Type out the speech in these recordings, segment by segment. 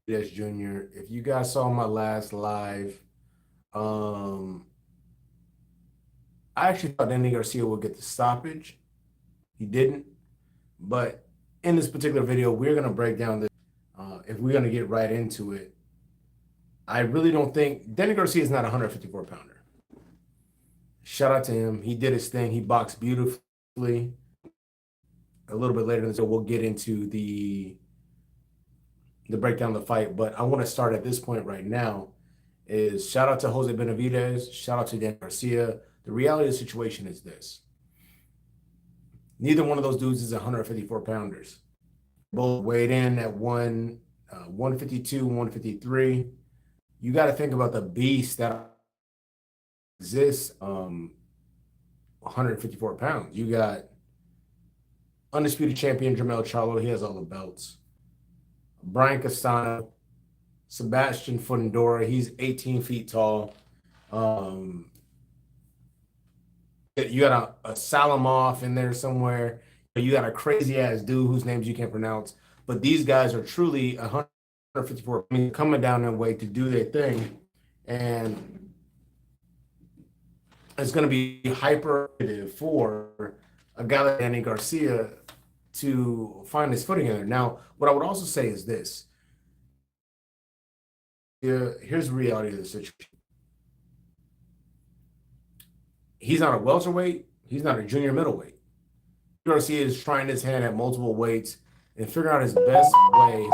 Benavidez Jr. If you guys saw my last live, um, I actually thought Danny Garcia would get the stoppage. He didn't. But in this particular video, we're going to break down this. If we're going to get right into it, I really don't think Danny Garcia is not a 154 pounder. Shout out to him. He did his thing. He boxed beautifully. A little bit later in the video, we'll get into the breakdown of the fight. But I want to start at this point right now. Is shout out to Jose Benavidez. Shout out to Danny Garcia. The reality of the situation is this. Neither one of those dudes is 154 pounders. Both weighed in at 152, 153. You got to think about the beast that exists 154 pounds. You got undisputed champion Jermell Charlo. He has all the belts. Brian Castano, Sebastian Fundora. He's 18 feet tall. You got a Salamov in there somewhere. You got a crazy ass dude whose names you can't pronounce. But these guys are truly 154 coming down in weight to do their thing. And it's going to be hyper for a guy like Danny Garcia to find his footing in there. Now, what I would also say is this. Here's the reality of the situation. He's not a welterweight. He's not a junior middleweight. Garcia is trying his hand at multiple weights and figuring out his best way,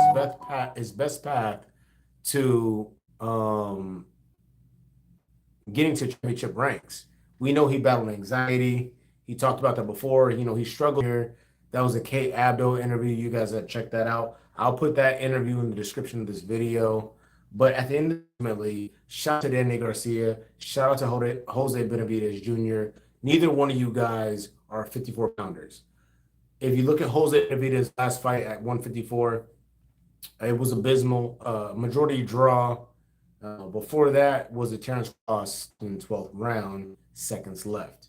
his best path to getting to championship ranks. We know he battled anxiety. He talked about that before. He struggled here. That was a Kate Abdo interview. You guys have checked that out. I'll put that interview in the description of this video. But at the end of the shout out to Danny Garcia. Shout out to Jose Benavidez Jr. Neither one of you guys are 54 pounders. If you look at Jose Benavidez's last fight at 154, it was abysmal. Majority draw. Before that was a Terrence Cross in the 12th round, seconds left.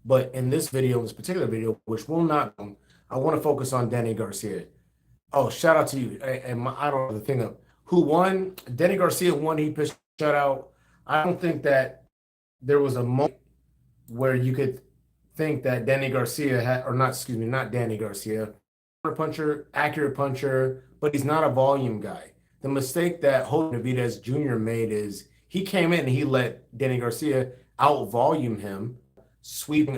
But in this particular video, which will not, I want to focus on Danny Garcia. Oh, shout out to you. And I don't know the thing of who won. Danny Garcia won. He pitched shutout. I don't think that there was a moment where you could think that Danny Garcia not Danny Garcia, puncher, accurate puncher, but he's not a volume guy. The mistake that Jose Benavidez Jr. made is he came in and he let Danny Garcia out volume him, sweeping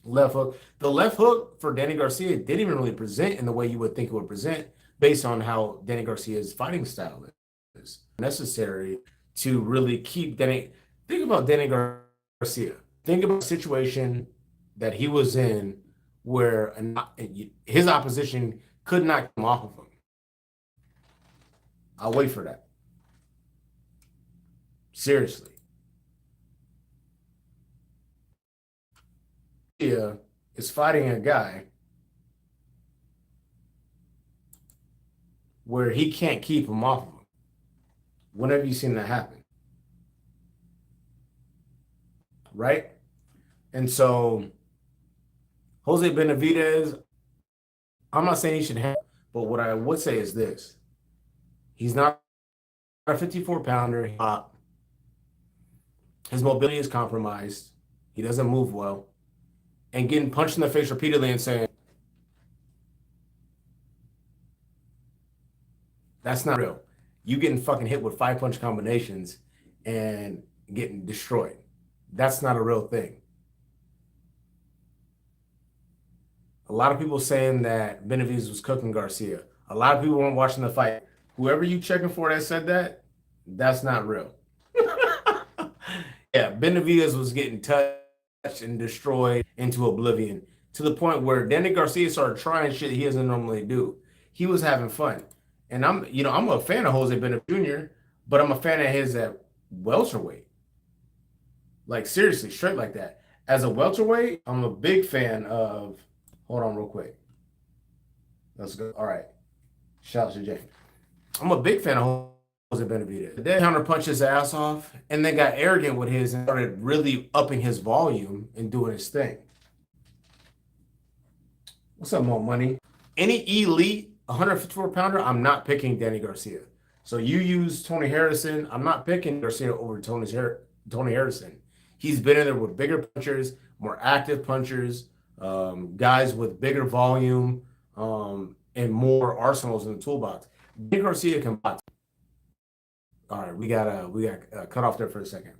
left hook. The left hook for Danny Garcia didn't even really present in the way you would think it would present based on how Danny Garcia's fighting style is necessary to really keep Danny. Think about Danny Garcia. Think about a situation that he was in where his opposition could not come off of him. I'll wait for that. Seriously. Garcia is fighting a guy where he can't keep him off of him. When have you seen that happen? Right? And so Jose Benavidez, I'm not saying he should have, but what I would say is this. He's not a 54 pounder. His mobility is compromised. He doesn't move well. And getting punched in the face repeatedly and saying, that's not real. You getting fucking hit with 5-punch combinations and getting destroyed. That's not a real thing. A lot of people saying that Benavidez was cooking Garcia. A lot of people weren't watching the fight. Whoever you checking for that said that, that's not real. Yeah, Benavidez was getting touched and destroyed into oblivion to the point where Danny Garcia started trying shit he doesn't normally do. He was having fun. And I'm a fan of Jose Benavidez Jr., but I'm a fan of his at welterweight. Like, seriously, straight like that. As a welterweight, I'm a big fan of, hold on real quick. Let's go. All right. Shout out to Jay. I'm a big fan of Jose Benavidez. They counter punched his ass off and then got arrogant with his and started really upping his volume and doing his thing. What's up, Mo Money? Any elite 154 pounder, I'm not picking Danny Garcia. So you use Tony Harrison. I'm not picking Garcia over Tony Harrison. He's been in there with bigger punchers, more active punchers, guys with bigger volume, and more arsenals in the toolbox. Danny Garcia can box. All right, we got cut off there for a second.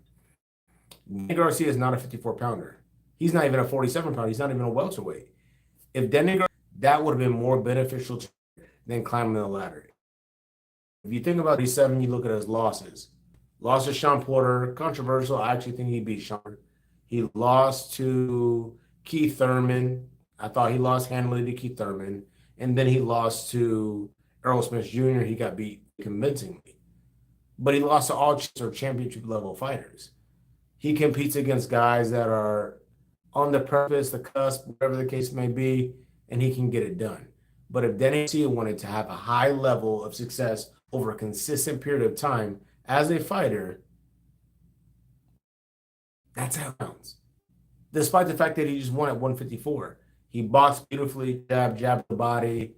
Danny Garcia is not a 54 pounder. He's not even a 47 pounder. He's not even a welterweight. If Danny Garcia, that would have been more beneficial than climbing the ladder. If you think about these seven, you look at his losses. Lost to Sean Porter, controversial. I actually think he beat Sean. He lost to Keith Thurman. I thought he lost handily to Keith Thurman. And then he lost to Errol Smith Jr. He got beat convincingly. But he lost to all championship level fighters. He competes against guys that are on the precipice, the cusp, whatever the case may be, and he can get it done. But if Danny Garcia wanted to have a high level of success over a consistent period of time as a fighter, that's how it sounds. Despite the fact that he just won at 154, he boxed beautifully, jabbed the body,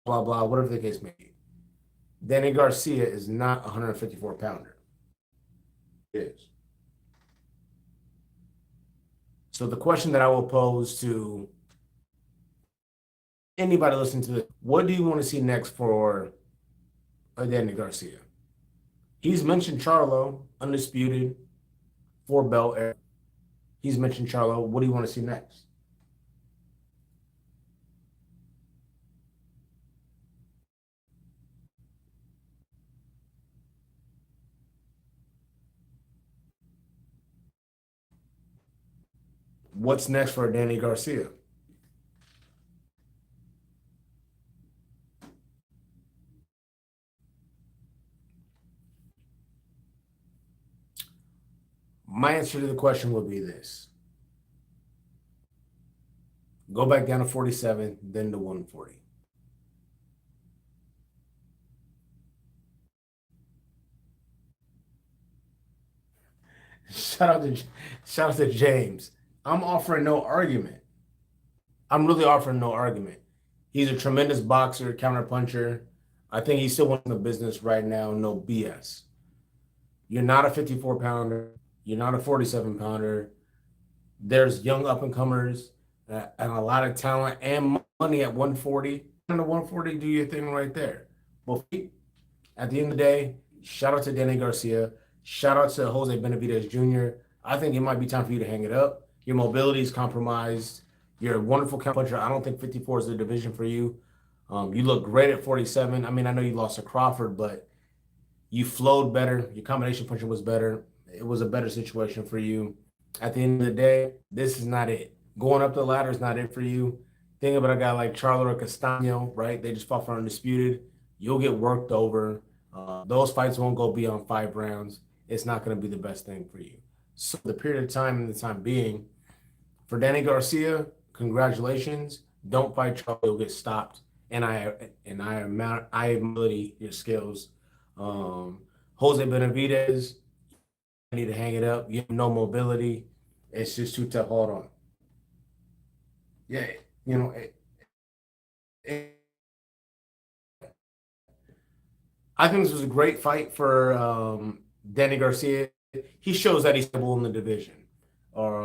blah, blah, whatever the case may be. Danny Garcia is not a 154 pounder. It is. So the question that I will pose to anybody listening to this, what do you want to see next for Danny Garcia? He's mentioned Charlo, undisputed, 4-belt era. He's mentioned Charlo. What do you want to see next? What's next for Danny Garcia? My answer to the question would be this. Go back down to 47, then to 140. Shout out to James. I'm offering no argument. I'm really offering no argument. He's a tremendous boxer, counterpuncher. I think he's still winning the business right now. No BS. You're not a 54 pounder. You're not a 47 pounder. There's young up and comers and a lot of talent and money at 140. And the 140, do your thing right there. Well, at the end of the day, shout out to Danny Garcia. Shout out to Jose Benavidez Jr. I think it might be time for you to hang it up. Your mobility is compromised. You're a wonderful counterpuncher. I don't think 54 is the division for you. You look great at 47. I mean, I know you lost to Crawford, but you flowed better. Your combination punching was better. It was a better situation for you. At the end of the day, this is not it. Going up the ladder is not it for you. Think about a guy like Charlo or Castano, right? They just fought for undisputed. You'll get worked over. Those fights won't go beyond 5 rounds. It's not going to be the best thing for you. So the period of time and the time being, for Danny Garcia, congratulations. Don't fight Charlo. You'll get stopped. And I admire your skills. Jose Benavidez, I need to hang it up. You have no mobility. It's just too tough. Hold on. Yeah, you know, I think this was a great fight for Danny Garcia. He shows that he's stable in the division. Or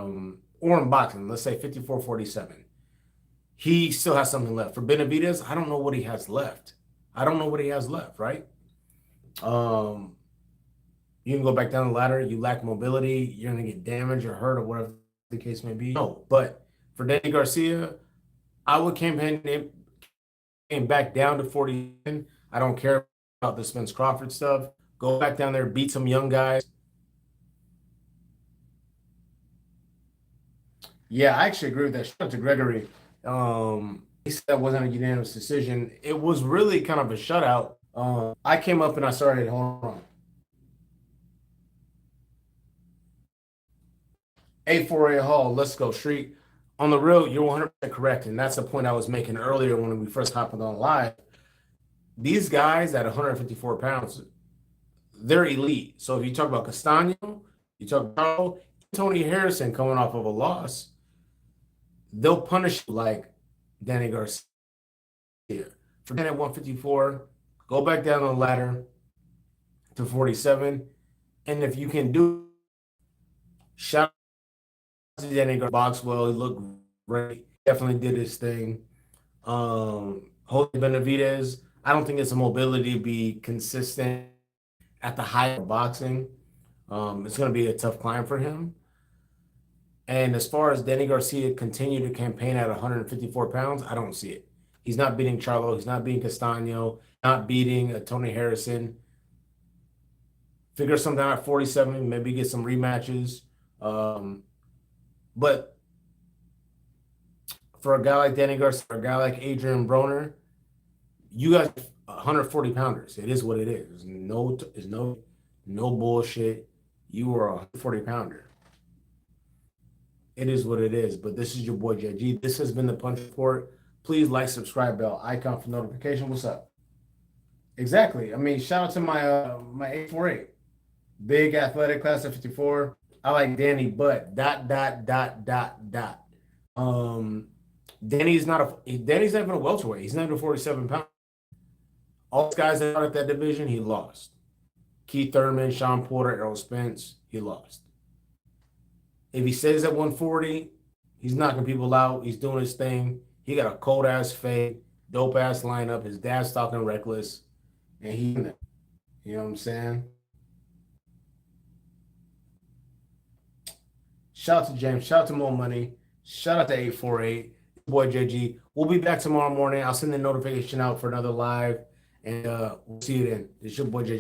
in boxing, let's say 54-47. He still has something left. For Benavidez, I don't know what he has left. Right? You can go back down the ladder. You lack mobility. You're going to get damaged or hurt or whatever the case may be. No, but for Danny Garcia, I would campaign back down to 40. I don't care about the Spence Crawford stuff. Go back down there, beat some young guys. Yeah, I actually agree with that. Shout out to Gregory. He said that wasn't a unanimous decision. It was really kind of a shutout. I came up and I started, hold on. 848 Hall, let's go street. On the real, you're 100% correct. And that's the point I was making earlier when we first hopped on live. These guys at 154 pounds, they're elite. So if you talk about Castano, you talk about Tony Harrison coming off of a loss, they'll punish you like Danny Garcia. For at 154, go back down the ladder to 47. And if you can do, shout out to Danny Garcia. Box well, he looked great. Definitely did his thing. Jose Benavidez, I don't think it's a mobility to be consistent at the height of boxing. It's going to be a tough climb for him. And as far as Danny Garcia continue to campaign at 154 pounds, I don't see it. He's not beating Charlo. He's not beating Castano. Not beating Tony Harrison. Figure something out at 47. Maybe get some rematches. But for a guy like Danny Garcia, for a guy like Adrian Broner, you guys 140 pounders. It is what it is. There's no bullshit. You are a 140 pounder. It is what it is. But this is your boy JG. This has been the Punch Report. Please like, subscribe, bell icon for notification. What's up? Exactly. I mean, shout out to my 848. Big athletic class of 54. I like Danny, but ... Danny's not even a welterweight. He's not even 47 pounds. All these guys that are at that division, he lost. Keith Thurman, Sean Porter, Errol Spence, he lost. If he stays at 140, he's knocking people out. He's doing his thing. He got a cold ass fade, dope ass lineup. His dad's talking reckless, and you know what I'm saying? Shout out to James. Shout out to Mo Money. Shout out to 848. Boy JG. We'll be back tomorrow morning. I'll send the notification out for another live, and we'll see you then. It's your boy JG.